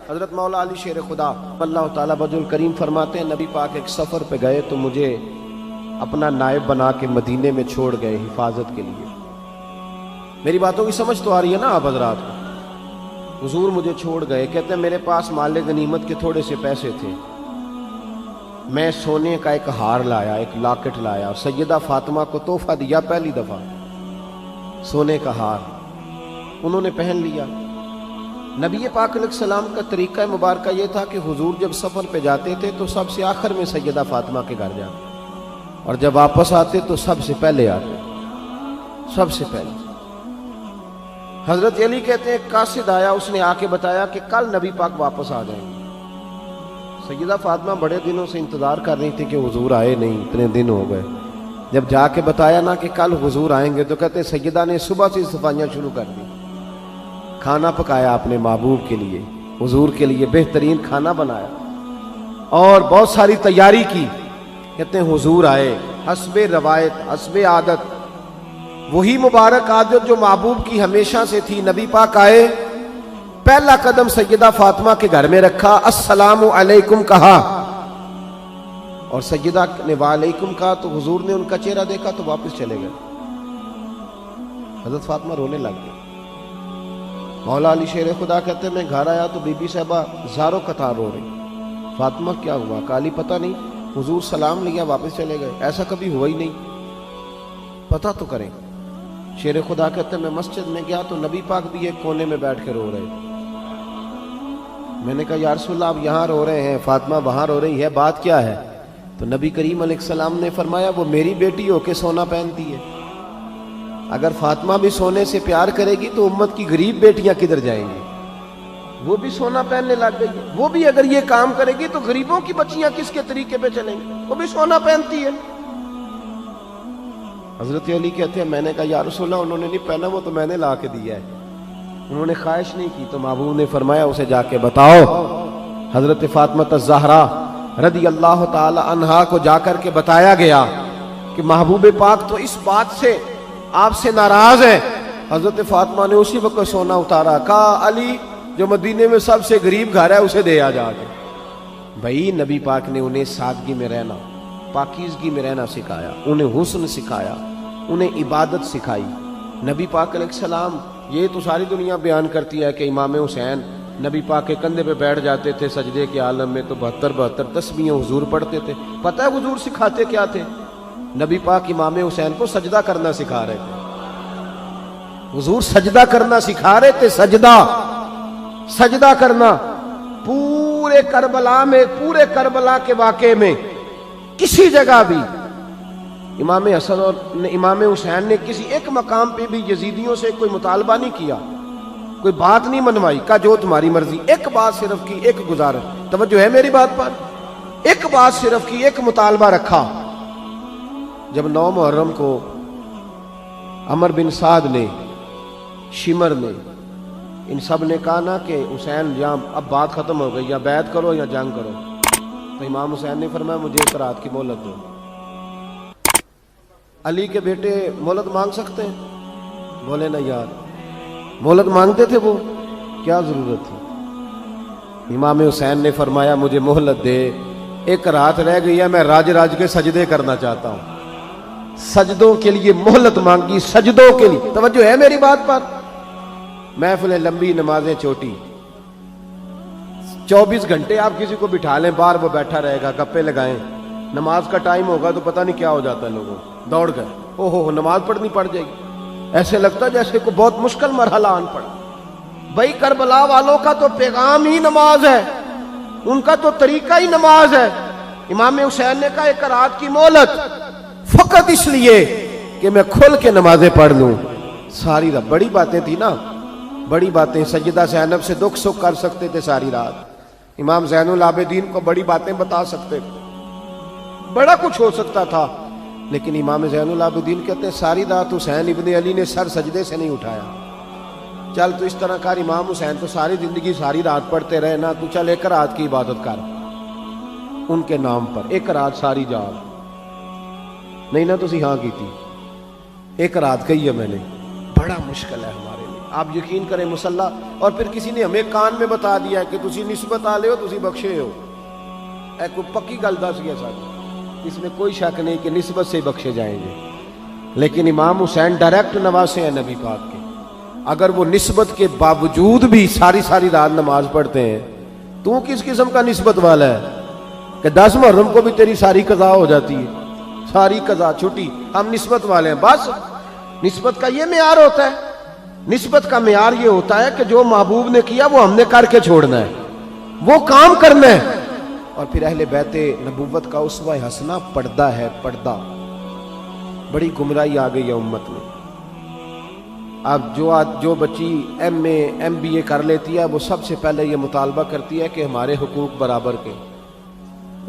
حضرت مولا علی شیر خدا اللہ تعالیٰ بجل کریم فرماتے ہیں نبی پاک ایک سفر پہ گئے تو مجھے اپنا نائب بنا کے مدینے میں چھوڑ گئے حفاظت کے لیے. میری باتوں کی سمجھ تو آ رہی ہے نا آپ حضرات کو؟ حضور مجھے چھوڑ گئے، کہتے ہیں میرے پاس مال غنیمت کے تھوڑے سے پیسے تھے، میں سونے کا ایک ہار لایا، ایک لاکٹ لایا، سیدہ فاطمہ کو تحفہ دیا پہلی دفعہ، سونے کا ہار انہوں نے پہن لیا. نبی پاک علیہ السلام کا طریقہ مبارکہ یہ تھا کہ حضور جب سفر پہ جاتے تھے تو سب سے آخر میں سیدہ فاطمہ کے گھر جاتے، اور جب واپس آتے تو سب سے پہلے آتے، سب سے پہلے. حضرت علی کہتے ہیں قاصد آیا، اس نے آ کے بتایا کہ کل نبی پاک واپس آ جائیں گے. سیدہ فاطمہ بڑے دنوں سے انتظار کر رہی تھی کہ حضور آئے نہیں، اتنے دن ہو گئے. جب جا کے بتایا نا کہ کل حضور آئیں گے تو کہتے ہیں سیدہ نے صبح سے صفائیاں شروع کر دی، کھانا پکایا اپنے محبوب کے لیے، حضور کے لیے بہترین کھانا بنایا اور بہت ساری تیاری کی. کہتے ہیں حضور آئے، حسب روایت حسب عادت، وہی مبارک عادت جو محبوب کی ہمیشہ سے تھی. نبی پاک آئے، پہلا قدم سیدہ فاطمہ کے گھر میں رکھا، السلام علیکم کہا، اور سیدہ نے وعلیکم کہا تو حضور نے ان کا چہرہ دیکھا تو واپس چلے گئے. حضرت فاطمہ رونے لگ گئی. مولا علی شیر خدا کہتے ہیں میں گھر آیا تو بی بی صاحبہ زاروں قطار رو رہی. فاطمہ کیا ہوا؟ کالی پتہ نہیں، حضور سلام لیا واپس چلے گئے، ایسا کبھی ہوا ہی نہیں، پتہ تو کریں. شیر خدا کہتے ہیں میں مسجد میں گیا تو نبی پاک بھی ایک کونے میں بیٹھ کے رو رہے. میں نے کہا یا رسول اللہ آپ یہاں رو رہے ہیں، فاطمہ وہاں رو رہی ہے، بات کیا ہے؟ تو نبی کریم علیہ السلام نے فرمایا وہ میری بیٹی ہو کے سونا پہنتی ہے، اگر فاطمہ بھی سونے سے پیار کرے گی تو امت کی غریب بیٹیاں کدھر جائیں گی؟ وہ بھی سونا پہننے لگ گئی، وہ بھی اگر یہ کام کرے گی تو غریبوں کی بچیاں کس کے طریقے پہ چلیں گی؟ وہ بھی سونا پہنتی ہے. حضرت علی کہتے ہیں میں نے کہا یا رسول اللہ انہوں نے نہیں پہنا، وہ تو میں نے لا کے دیا ہے، انہوں نے خواہش نہیں کی. تو محبوب نے فرمایا اسے جا کے بتاؤ. حضرت فاطمہ الزہرا رضی اللہ تعالی عنہا کو جا کر کے بتایا گیا کہ محبوب پاک تو اس بات سے آپ سے ناراض ہے. حضرت فاطمہ نے اسی وقت سونا اتارا، کہا علی جو مدینے میں سب سے غریب گھر ہے اسے دے آ جا کے. بھائی نبی پاک نے انہیں سادگی میں رہنا، پاکیزگی میں رہنا سکھایا، انہیں حسن سکھایا، انہیں عبادت سکھائی. نبی پاک علیہ السلام، یہ تو ساری دنیا بیان کرتی ہے کہ امام حسین نبی پاک کے کندھے پہ بیٹھ جاتے تھے سجدے کے عالم میں تو 72 تسبیحیں حضور پڑھتے تھے. پتہ ہے حضور سکھاتے کیا تھے؟ نبی پاک امام حسین کو سجدہ کرنا سکھا رہے تھے. حضور سجدہ کرنا سکھا رہے تھے، سجدہ کرنا. پورے کربلا میں، پورے کربلا کے واقعے میں کسی جگہ بھی امام حسن اور امام حسین نے کسی ایک مقام پہ بھی یزیدیوں سے کوئی مطالبہ نہیں کیا، کوئی بات نہیں منوائی، کہا جو تمہاری مرضی. ایک بات صرف کی، ایک گزارش، توجہ ہے میری بات پر، ایک بات صرف کی، ایک مطالبہ رکھا. جب 9 محرم کو عمر بن سعد نے، شمر نے، ان سب نے کہا نا کہ حسین یا اب بات ختم ہو گئی، یا بیعت کرو یا جنگ کرو، تو امام حسین نے فرمایا مجھے ایک رات کی مہلت دو. علی کے بیٹے مہلت مانگ سکتے ہیں؟ بولے نا یار، مہلت مانگتے تھے وہ، کیا ضرورت تھی؟ امام حسین نے فرمایا مجھے مہلت دے، ایک رات رہ گئی ہے، میں راج کے سجدے کرنا چاہتا ہوں. سجدوں کے لیے مہلت مانگی، سجدوں کے لیے. توجہ ہے میری بات پر؟ محفلیں لمبی، نمازیں چھوٹی. 24 گھنٹے آپ کسی کو بٹھا لیں باہر، وہ بیٹھا رہے گا، گپے لگائیں. نماز کا ٹائم ہوگا تو پتہ نہیں کیا ہو جاتا ہے، لوگوں دوڑ گئے، او ہو نماز پڑھنی پڑ جائے گی. ایسے لگتا ہے جیسے کوئی بہت مشکل مرحلہ آن پڑا. بھائی کربلا والوں کا تو پیغام ہی نماز ہے، ان کا تو طریقہ ہی نماز ہے. امام حسین نے کہا ایک رات کی مہلت، فقط اس لیے کہ میں کھل کے نمازیں پڑھ لوں. ساری رات بڑی باتیں تھی نا، بڑی باتیں. سیدہ زینب سے دکھ سکھ کر سکتے تھے ساری رات، امام زین العابدین کو بڑی باتیں بتا سکتے تھے، بڑا کچھ ہو سکتا تھا. لیکن امام زین العابدین کہتے ہیں ساری رات حسین ابن علی نے سر سجدے سے نہیں اٹھایا. چل تو اس طرح کر، امام حسین تو ساری زندگی ساری رات پڑھتے رہے نا، تو چل ایک رات کی عبادت کر ان کے نام پر، ایک رات ساری جاگ. نہیں نا تسی ہاں کی تھی، ایک رات کہی ہے میں نے. بڑا مشکل ہے ہمارے لیے. آپ یقین کریں مصلی اور پھر کسی نے ہمیں کان میں بتا دیا کہ تسی نسبت آلے ہو تسی بخشے ہو. اے کوئی پکی گل دس گیا ساتھ, اس میں کوئی شک نہیں کہ نسبت سے بخشے جائیں گے. لیکن امام حسین ڈائریکٹ نواسے ہیں نبی پاک کے. اگر وہ نسبت کے باوجود بھی ساری ساری رات نماز پڑھتے ہیں, تو کس قسم کا نسبت والا ہے کہ 10 محرم کو بھی تیری ساری قضا ہو جاتی ہے, ساری قضا چھٹی, ہم نسبت والے ہیں. بس نسبت کا یہ معیار ہوتا ہے. نسبت کا معیار یہ ہوتا ہے کہ جو محبوب نے کیا وہ ہم نے کر کے چھوڑنا ہے, وہ کام کرنا ہے. اور پھر اہل بیت نبوت کا اسوہ حسنہ پردہ ہے, پردہ. بڑی گمراہی آ گئی ہے امت میں. اب جو بچی ایم اے ایم بی اے کر لیتی ہے وہ سب سے پہلے یہ مطالبہ کرتی ہے کہ ہمارے حقوق برابر کے.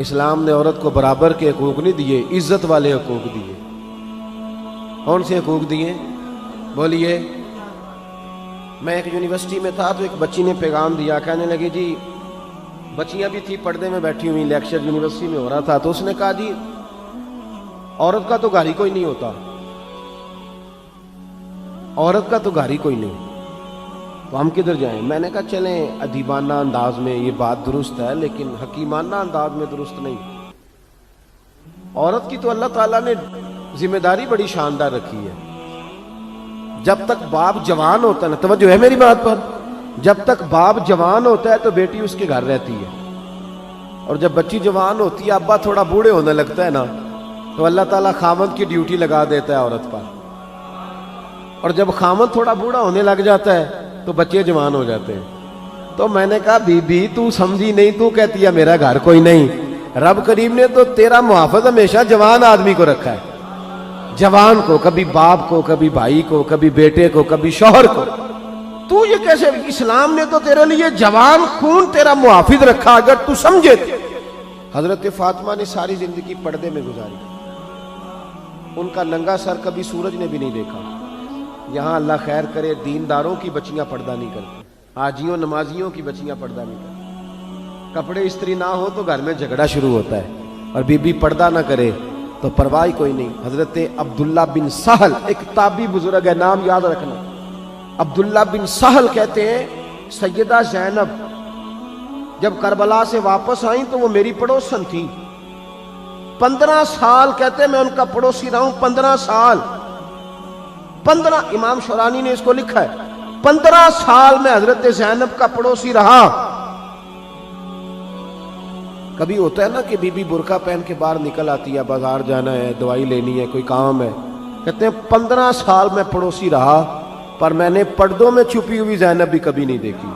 اسلام نے عورت کو برابر کے حقوق نہیں دیے, عزت والے حقوق دیے. کون سے حقوق دیے بولیے؟ میں ایک یونیورسٹی میں تھا تو ایک بچی نے پیغام دیا, کہنے لگی جی, بچیاں بھی تھی پردے میں بیٹھی ہوئی, لیکچر یونیورسٹی میں ہو رہا تھا, تو اس نے کہا جی عورت کا تو گھر ہی کوئی نہیں ہوتا, عورت کا تو گھر ہی کوئی نہیں, تو ہم کدھر جائیں؟ میں نے کہا چلیں ادیبانہ انداز میں یہ بات درست ہے لیکن حکیمانہ انداز میں درست نہیں. عورت کی تو اللہ تعالیٰ نے ذمہ داری بڑی شاندار رکھی ہے. جب تک باپ جوان ہوتا ہے نا, توجہ ہے میری بات پر, جب تک باپ جوان ہوتا ہے تو بیٹی اس کے گھر رہتی ہے, اور جب بچی جوان ہوتی ہے, ابا تھوڑا بوڑھے ہونے لگتا ہے نا, تو اللہ تعالیٰ خامد کی ڈیوٹی لگا دیتا ہے عورت پر. اور جب خامد تھوڑا بوڑھا ہونے لگ جاتا ہے تو بچے جوان ہو جاتے ہیں. تو میں نے کہا بی بی تو سمجھی نہیں, تو کہتی ہے میرا گھر کوئی نہیں. رب کریم نے تو تیرا محافظ ہمیشہ جوان آدمی کو رکھا ہے, جوان کو, کبھی باپ کو, کبھی بھائی کو, کبھی بیٹے کو, کبھی شوہر کو. تو یہ کیسے؟ اسلام نے تو تیرے لیے جوان خون تیرا محافظ رکھا, اگر تو سمجھے. حضرت فاطمہ نے ساری زندگی پردے میں گزاری, ان کا ننگا سر کبھی سورج نے بھی نہیں دیکھا. یہاں اللہ خیر کرے دینداروں کی بچیاں پردہ نہیں کرتی, حاجیوں نمازیوں کی بچیاں پردہ نہیں کرتی. کپڑے استری نہ ہو تو گھر میں جھگڑا شروع ہوتا ہے, اور بی بی پردہ نہ کرے تو پرواہ کوئی نہیں. حضرت عبداللہ بن سہل ایک تابعی بزرگ ہے, نام یاد رکھنا. عبداللہ بن سہل کہتے ہیں سیدہ زینب جب کربلا سے واپس آئیں تو وہ میری پڑوسن تھی. 15 سال کہتے ہیں میں ان کا پڑوسی رہا ہوں, 15 سال. 15, امام شورانی نے اس کو لکھا ہے, 15 سال میں حضرت زینب کا پڑوسی رہا. کبھی ہوتا ہے نا کہ بی بی برقع پہن کے باہر نکل آتی ہے, بازار جانا ہے, دوائی لینی ہے, کوئی کام ہے. کہتے ہیں 15 سال میں پڑوسی رہا, پر میں نے پردوں میں چھپی ہوئی زینب بھی کبھی نہیں دیکھی.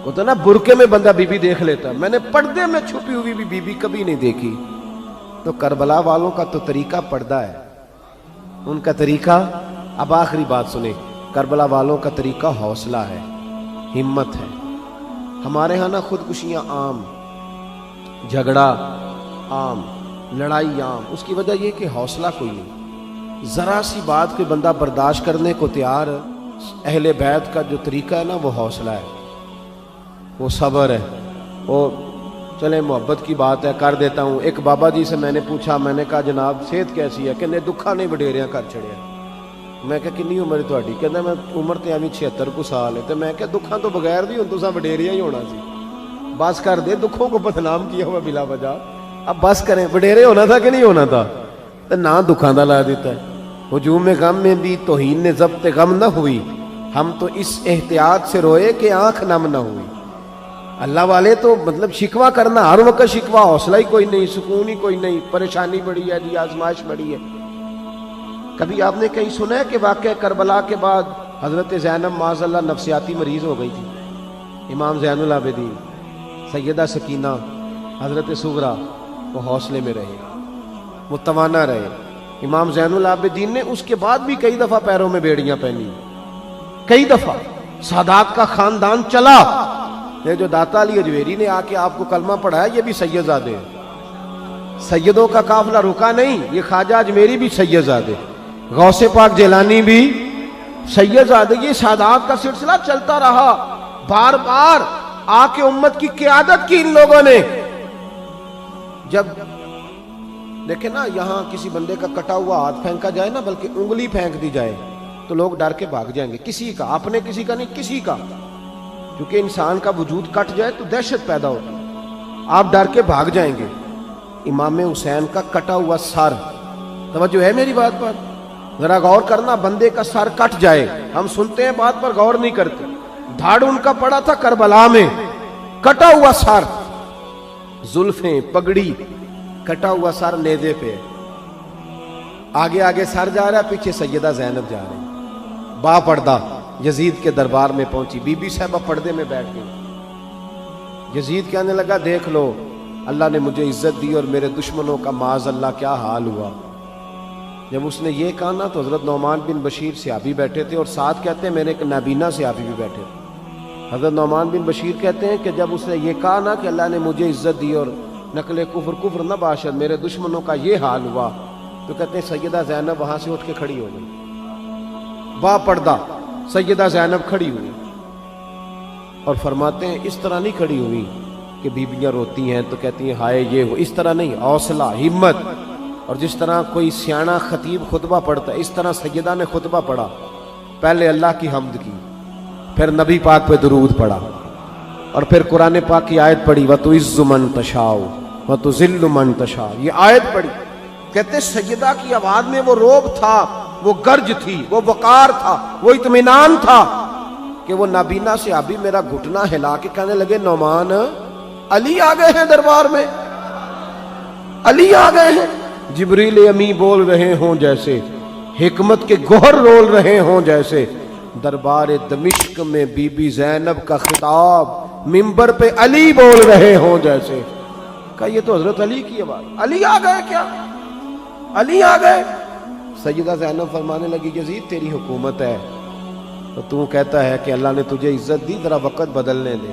ہوتا ہے نا برقعے میں بندہ بی بی دیکھ لیتا, میں نے پردے میں چھپی ہوئی بھی بی بی کبھی نہیں دیکھی. تو کربلا والوں کا تو طریقہ پردہ ہے, ان کا طریقہ. اب آخری بات سنیں, کربلا والوں کا طریقہ حوصلہ ہے, ہمت ہے. ہمارے ہاں نا خودکشیاں عام, جھگڑا عام, لڑائی عام. اس کی وجہ یہ کہ حوصلہ کوئی نہیں. ذرا سی بات کوئی بندہ برداشت کرنے کو تیار. اہل بیت کا جو طریقہ ہے نا وہ حوصلہ ہے, وہ صبر ہے, وہ چلے محبت کی بات ہے کر دیتا ہوں. ایک بابا جی سے میں نے پوچھا, میں نے کہا جناب صحت کیسی ہے؟ کہنے دکھا نہیں وڈیریاں کر چھڑیا. میں کہا کنی عمر تھوڑی؟ کہنا میں عمر تے ایویں 76 کو سال ہے. تو میں کہا دکھاں تو بغیر بھی ہوں تساں وڈیریاں ہی ہونا سی. بس کر دے, دکھوں کو بدنام کیا ہوا بلا وجہ. اب بس کریں, وڈیرے ہونا تھا کہ نہیں ہونا تھا؟ تو نہ دکھاں دا لا دیتا ہے. ہجوم غم میں بھی توہین نے ضبط غم نہ ہوئی, ہم تو اس احتیاط سے روئے کہ آنکھ نم نہ ہوئی. اللہ والے تو مطلب شکوہ کرنا ہر وقت شکوہ, حوصلہ ہی کوئی نہیں, سکون ہی کوئی نہیں, پریشانی بڑی ہے جی, آزمائش بڑی ہے. کبھی آپ نے کہیں سنا ہے کہ واقعہ کربلا کے بعد حضرت زینب معاذ اللہ نفسیاتی مریض ہو گئی تھی؟ امام زین العابدین, سیدہ سکینہ, حضرت صغرا وہ حوصلے میں رہے, متوانا رہے. امام زین العابدین نے اس کے بعد بھی کئی دفعہ پیروں میں بیڑیاں پہنی, کئی دفعہ. سادات کا خاندان چلا. یہ جو داتا علی اجویری نے آ کے آپ کو کلمہ پڑھایا یہ بھی سید زادے ہیں. سیدوں کا قافلہ رکا نہیں, یہ خواجہ اجمیری بھی سید زادے, غوث پاک جیلانی بھی سید زادے. یہ سادات کا سلسلہ چلتا رہا. بار بار آ کے امت کی قیادت کی ان لوگوں نے. جب دیکھیں نا یہاں کسی بندے کا کٹا ہوا ہاتھ پھینکا جائے نا, بلکہ انگلی پھینک دی جائے, تو لوگ ڈر کے بھاگ جائیں گے، کسی کا، اپنے کسی کا نہیں، کسی کا، کیونکہ انسان کا وجود کٹ جائے تو دہشت پیدا ہوتی ہے، آپ ڈر کے بھاگ جائیں گے۔ امام حسین کا کٹا ہوا سر، توجہ ہے میری بات پر؟ ذرا غور کرنا، بندے کا سر کٹ جائے، ہم سنتے ہیں بات پر غور نہیں کرتے۔ دھاڑ ان کا پڑا تھا کربلا میں، کٹا ہوا سر، زلفیں، پگڑی، کٹا ہوا سر نیزے پہ، آگے آگے سر جا رہا ہے، پیچھے سیدہ زینب جا رہی، با پردہ یزید کے دربار میں پہنچی، بی بی صاحبہ پردے میں بیٹھ گئی۔ یزید کہنے لگا دیکھ لو، اللہ نے مجھے عزت دی اور میرے دشمنوں کا معاذ اللہ کیا حال ہوا۔ جب اس نے یہ کہا نا تو حضرت نعمان بن بشیر صحابی بیٹھے تھے، اور ساتھ کہتے ہیں میرے ایک نابینا صحابی بھی بیٹھے تھے۔ حضرت نعمان بن بشیر کہتے ہیں کہ جب اس نے یہ کہا نا کہ اللہ نے مجھے عزت دی اور نقل کفر کفر نہ باشد، میرے دشمنوں کا یہ حال ہوا، تو کہتے ہیں سیدہ زینب وہاں سے اٹھ کے کھڑی ہو گئی، با پردہ سیدہ زینب کھڑی ہوئی، اور فرماتے ہیں اس طرح نہیں کھڑی ہوئی کہ بیویاں روتی ہیں تو کہتی ہیں ہائے یہ ہو، اس طرح نہیں، حوصلہ، ہمت، اور جس طرح کوئی سیاںا خطیب خطبہ پڑھتا ہے اس طرح سیدہ نے خطبہ پڑھا، پہلے اللہ کی حمد کی، پھر نبی پاک پہ درود پڑھا، اور پھر قرآن پاک کی آیت پڑھی وَتُعِزُّ مَن تَشَاءُ وَتُذِلُّ مَن تَشَاءُ، یہ آیت پڑھی۔ کہتے سیدہ کی آواز میں وہ روب تھا، وہ گرج تھی، وہ وقار تھا، وہ اطمینان تھا کہ وہ نابینا صحابی میرا گھٹنا ہلا کے کہنے لگے نعمان علی آ گئے ہیں دربار میں، علی آ گئے ہیں، جبریل امی بول رہے ہوں جیسے، حکمت کے گوہر رول رہے ہوں جیسے، دربار دمشق میں بی بی زینب کا خطاب منبر پہ علی بول رہے ہوں جیسے۔ کہا یہ تو حضرت علی کی آواز، علی آ گئے کیا، علی آ گئے؟ سیدہ زینب فرمانے لگی یزید تیری حکومت ہے تو تو کہتا ہے کہ اللہ نے تجھے عزت دی، ذرا وقت بدلنے دے،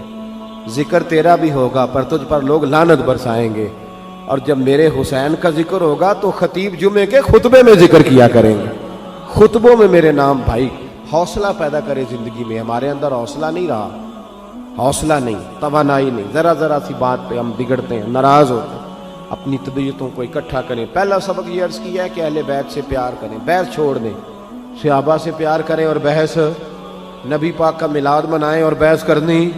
ذکر تیرا بھی ہوگا پر تجھ پر لوگ لعنت برسائیں گے، اور جب میرے حسین کا ذکر ہوگا تو خطیب جمعے کے خطبے میں ذکر کیا کریں گے، خطبوں میں میرے نام۔ بھائی حوصلہ پیدا کرے زندگی میں، ہمارے اندر حوصلہ نہیں رہا، حوصلہ نہیں، توانائی نہیں، ذرا سی بات پہ ہم بگڑتے ہیں، ناراض ہوتے ہیں، اپنی طبیعتوں کو اکٹھا کریں۔ پہلا سبق یہ عرض کیا ہے کہ اہل بیت سے پیار کریں، بحث چھوڑ دیں، صحابہ سے پیار کریں اور بحث، نبی پاک کا میلاد منائیں اور بحث کرنی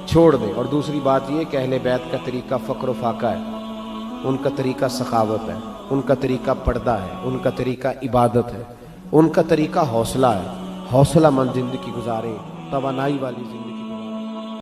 چھوڑ دیں۔ اور دوسری بات یہ کہ اہل بیت کا طریقہ فقر و فاقہ ہے، ان کا طریقہ سخاوت ہے، ان کا طریقہ پردہ ہے، ان کا طریقہ عبادت ہے، ان کا طریقہ حوصلہ ہے۔ حوصلہ مند زندگی گزاریں، توانائی والی زندگی۔